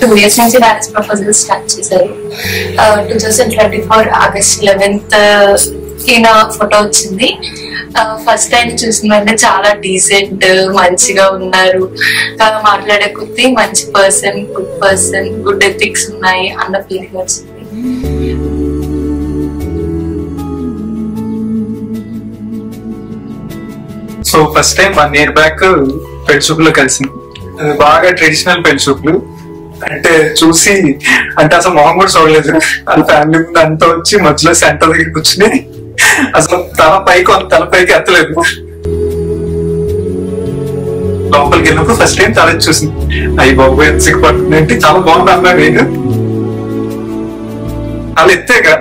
2 years నుంచి marriage proposal start చేశారు. 2024 August 11th నా ఫోటో వచ్చింది. ఫస్ట్ టైం చూసిందంటే చాలా డీసెంట్, మంచిగా ఉన్నారు, మాట్లాడే కొద్దీ మంచి పర్సన్, గుడ్ ఎథిక్స్ ఉన్నాయి అన్న ఫీలింగ్ వచ్చింది. So first time 1 year back పెళ్లి చూపులో కలిసింది. బాగా ట్రెడిషనల్ పెళ్లి చూపులు అంటే చూసి అంటే అసలు మొహం కూడా చూడలేదు. వాళ్ళ ఫ్యామిలీ ముందు అంతా వచ్చి మధ్యలో సెంటర్ దగ్గర కూర్చుని అసలు తల పైకి ఎత్తలేదు. లోపలికి వెళ్ళినప్పుడు ఫస్ట్ టైం తల చూసింది. అయ్యి బాబు ఎంత సిగ్గుపడుతుంది అంటే చాలా బాగుంది అన్నా నేను అలా ఎత్తేగా.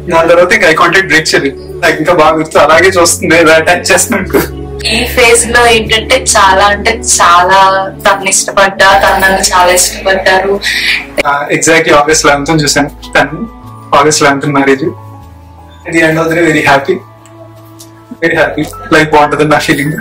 దాని తర్వాత ఇంకా ఐ కాంటాక్ట్ బ్రేక్ చేయలేదు. నాకు ఇంకా బాగా గుర్తు, అలాగే చూస్తుంది అటాచ్ చేస్తున్నాడు. ఈ ఫేజ్ లో ఏంటంటే చాలా తనని ఇష్టపడ్డా, తను నన్ను చాలా ఇష్టపడ్డారు. ఎగ్జాక్ట్లీ August 11th చూసాను తను. August 11th marriage. at the end of the day very happy like బాగుంటుంది నా ఫీలింగ్.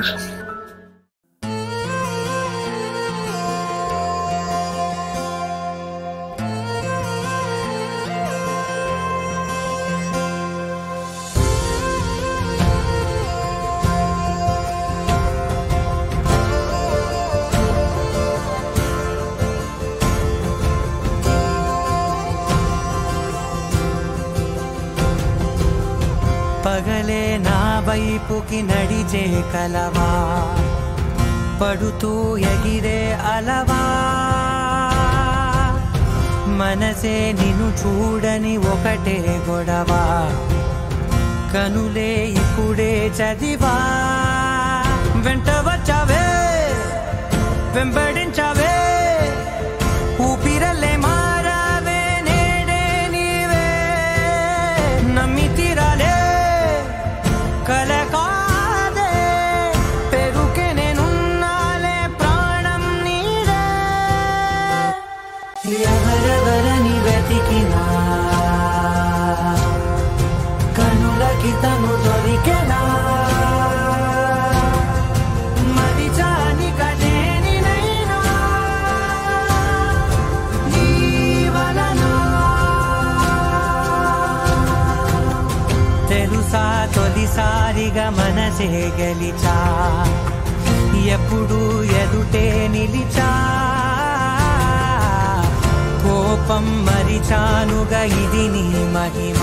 పగలే నా వైపుకి నడిచే కలవా, పడుతూ ఎగిరే అలవా, మనసే నిన్ను చూడని ఒకటే గొడవ, కనులే ఇప్పుడే చదివా, వెంట వచ్చావే వెంబడించావే, ఊపిరలే మారావే నేడే నీవే, నమ్మి తీరాలే కల కాదే, పెరుకే నేనున్నాలే ప్రాణం నీడే, ఎవరెవరని వెతికినా కనులకి తను దొరికెనా, మరిచాని కదేనినైనా నీ వలన. తెలుసా తొలిసారిగా మనసే గెలిచా, ఎప్పుడు ఎదుటే నిలిచా, కోపం మరిచానుగా ఇది నీ మహిమ,